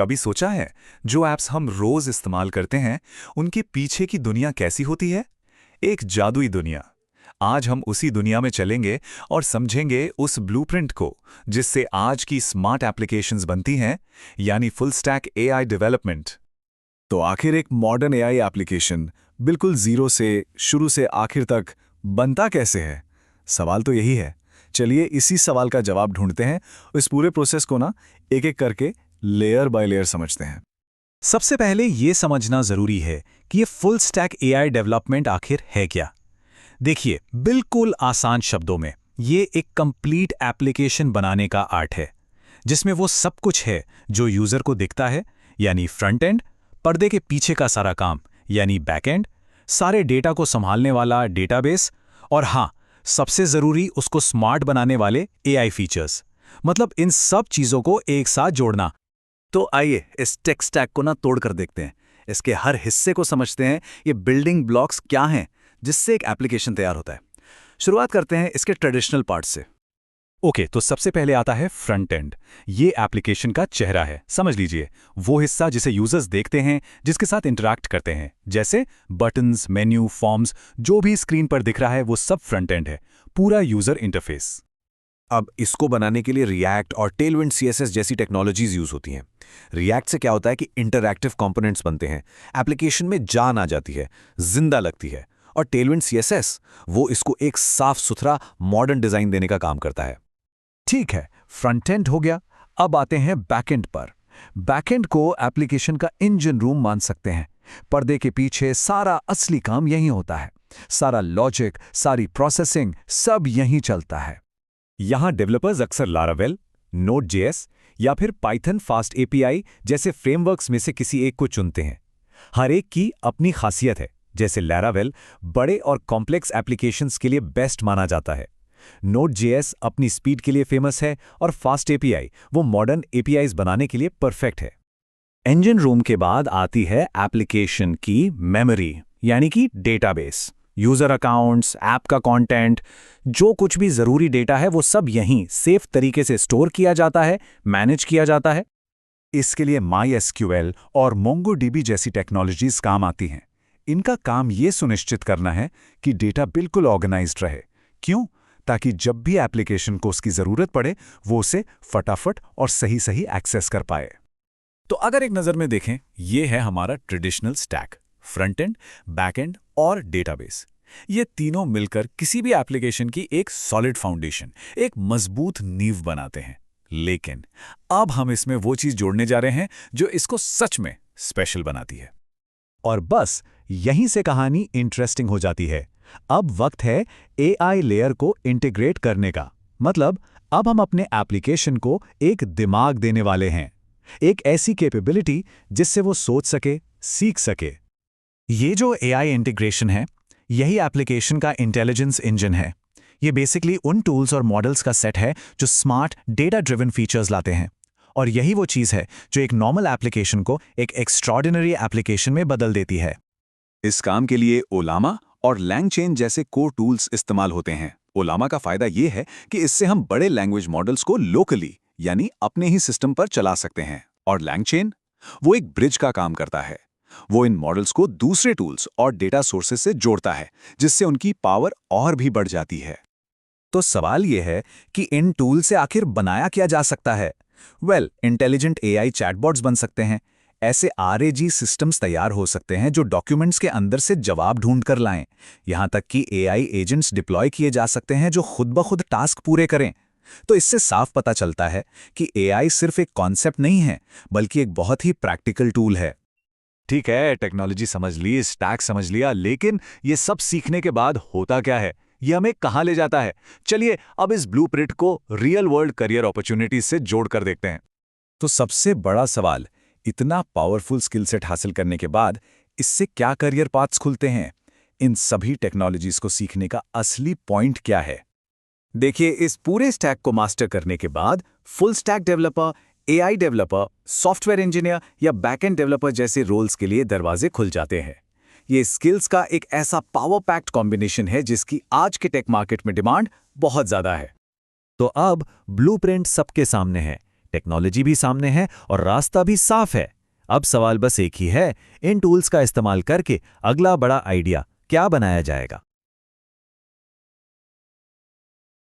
कभी सोचा है जो ऐप्स हम रोज इस्तेमाल करते हैं उनके पीछे की दुनिया कैसी होती है? एक जादुई दुनिया। आज हम उसी दुनिया में चलेंगे और समझेंगे उस ब्लूप्रिंट को जिससे आज की स्मार्ट एप्लीकेशंस बनती हैं, यानी फुल स्टैक एआई डेवलपमेंट। तो आखिर एक मॉडर्न एआई एप्लीकेशन बिल्कुल जीरो से शुरू से आखिर तक बनता कैसे है? सवाल तो यही है। चलिए इसी सवाल का जवाब ढूंढते हैं। इस पूरे प्रोसेस को ना एक एक करके लेयर बाय लेयर समझते हैं। सबसे पहले ये समझना जरूरी है कि ये फुल स्टैक एआई डेवलपमेंट आखिर है क्या। देखिए, बिल्कुल आसान शब्दों में ये एक कंप्लीट एप्लीकेशन बनाने का आर्ट है जिसमें वो सब कुछ है जो यूजर को दिखता है, यानी फ्रंट एंड, पर्दे के पीछे का सारा काम यानी बैक एंड, सारे डेटा को संभालने वाला डेटाबेस, और हाँ, सबसे जरूरी उसको स्मार्ट बनाने वाले एआई फीचर्स। मतलब इन सब चीजों को एक साथ जोड़ना। तो आइए इस टेक स्टैक को ना तोड़कर देखते हैं। इसके हर हिस्से को समझते हैं। ये बिल्डिंग ब्लॉक्स क्या हैं जिससे एक एप्लीकेशन तैयार होता है। शुरुआत करते हैं इसके ट्रेडिशनल पार्ट से। ओके, तो सबसे पहले आता है फ्रंट एंड। ये एप्लीकेशन का चेहरा है। समझ लीजिए, वो हिस्सा जिसे यूजर्स देखते हैं, जिसके साथ इंटरैक्ट करते हैं, जैसे बटन्स, मेन्यू, फॉर्म्स, जो भी स्क्रीन पर दिख रहा है वो सब फ्रंट एंड है, पूरा यूजर इंटरफेस। अब इसको बनाने के लिए रिएक्ट और टेलविंड सीएसएस जैसी टेक्नोलॉजीज यूज होती हैं। रिएक्ट से क्या होता है कि इंटरैक्टिव कंपोनेंट्स बनते हैं, एप्लीकेशन में जान आ जाती है, जिंदा लगती है। और टेलविंड सीएसएस वो इसको एक साफ सुथरा मॉडर्न डिजाइन देने का काम करता है। ठीक है, फ्रंट एंड हो गया। अब आते हैं बैकएंड पर। बैकएंड को एप्लीकेशन का इंजन रूम मान सकते हैं। पर्दे के पीछे सारा असली काम यहीं होता है। सारा लॉजिक, सारी प्रोसेसिंग, सब यहीं चलता है। यहाँ डेवलपर्स अक्सर लारावेल, नोड.जेएस या फिर पाइथन फास्ट एपीआई जैसे फ्रेमवर्क्स में से किसी एक को चुनते हैं। हर एक की अपनी खासियत है। जैसे लैरावेल बड़े और कॉम्प्लेक्स एप्लीकेशंस के लिए बेस्ट माना जाता है। नोड.जेएस अपनी स्पीड के लिए फेमस है और फास्ट एपीआई वो मॉडर्न एपीआईज बनाने के लिए परफेक्ट है। इंजन रूम के बाद आती है एप्लीकेशन की मेमोरी, यानी कि डेटाबेस। यूजर अकाउंट्स, ऐप का कंटेंट, जो कुछ भी जरूरी डेटा है वो सब यहीं सेफ तरीके से स्टोर किया जाता है, मैनेज किया जाता है। इसके लिए MySQL और MongoDB जैसी टेक्नोलॉजीज काम आती हैं। इनका काम ये सुनिश्चित करना है कि डेटा बिल्कुल ऑर्गेनाइज्ड रहे। क्यों? ताकि जब भी एप्लीकेशन को उसकी जरूरत पड़े वो उसे फटाफट और सही सही एक्सेस कर पाए। तो अगर एक नज़र में देखें, ये है हमारा traditional stack, front end, back and और डेटाबेस। ये तीनों मिलकर किसी भी एप्लीकेशन की एक सॉलिड फाउंडेशन, एक मजबूत नींव बनाते हैं। लेकिन अब हम इसमें वो चीज जोड़ने जा रहे हैं जो इसको सच में स्पेशल बनाती है। और बस यहीं से कहानी इंटरेस्टिंग हो जाती है। अब वक्त है एआई लेयर को इंटीग्रेट करने का। मतलब अब हम अपने एप्लीकेशन को एक दिमाग देने वाले हैं, एक ऐसी कैपेबिलिटी जिससे वो सोच सके, सीख सके। ये जो एआई इंटीग्रेशन है, यही एप्लीकेशन का इंटेलिजेंस इंजन है। ये बेसिकली उन टूल्स और मॉडल्स का सेट है जो स्मार्ट डेटा ड्रिवन फीचर्स लाते हैं। और यही वो चीज़ है जो एक नॉर्मल एप्लीकेशन को एक एक्स्ट्रॉर्डिनरी एप्लीकेशन में बदल देती है। इस काम के लिए ओलामा और लैंगचेन जैसे कोर टूल्स इस्तेमाल होते हैं। ओलामा का फायदा ये है कि इससे हम बड़े लैंग्वेज मॉडल्स को लोकली यानी अपने ही सिस्टम पर चला सकते हैं। और लैंगचेन वो एक ब्रिज का काम करता है। वो इन मॉडल्स को दूसरे टूल्स और डेटा सोर्सेस से जोड़ता है, जिससे उनकी पावर और भी बढ़ जाती है। तो सवाल यह है कि इन टूल से आखिर बनाया क्या जा सकता है? इंटेलिजेंट एआई चैटबॉट्स बन सकते हैं। ऐसे आरएजी सिस्टम्स तैयार हो सकते हैं जो डॉक्यूमेंट्स के अंदर से जवाब ढूंढ कर लाएं। यहां तक कि एआई एजेंट्स डिप्लॉय किए जा सकते हैं जो खुद ब खुद टास्क पूरे करें। तो इससे साफ पता चलता है कि एआई सिर्फ एक कॉन्सेप्ट नहीं है, बल्कि एक बहुत ही प्रैक्टिकल टूल है। ठीक है, टेक्नोलॉजी समझ ली, स्टैक समझ लिया, लेकिन ये सब सीखने के बाद होता क्या है? ये हमें कहाँ ले जाता है? चलिए अब इस ब्लूप्रिंट को रियल वर्ल्ड करियर अपॉर्चुनिटीज से जोड़कर देखते हैं। तो सबसे बड़ा सवाल, इतना पावरफुल स्किल सेट हासिल करने के बाद इससे क्या करियर पाथ्स खुलते हैं? इन सभी टेक्नोलॉजीज को सीखने का असली पॉइंट क्या है? देखिए, इस पूरे स्टैक को मास्टर करने के बाद full stack developer, AI developer, software engineer या बैकएंड डेवलपर जैसे रोल्स के लिए दरवाजे खुल जाते हैं। ये स्किल्स का एक ऐसा पावर पैक्ड कॉम्बिनेशन है जिसकी आज के टेक मार्केट में डिमांड बहुत ज्यादा है। तो अब ब्लूप्रिंट सबके सामने है। टेक्नोलॉजी भी सामने है और रास्ता भी साफ है। अब सवाल बस एक ही है, इन टूल्स का इस्तेमाल करके अगला बड़ा आइडिया क्या बनाया जाएगा।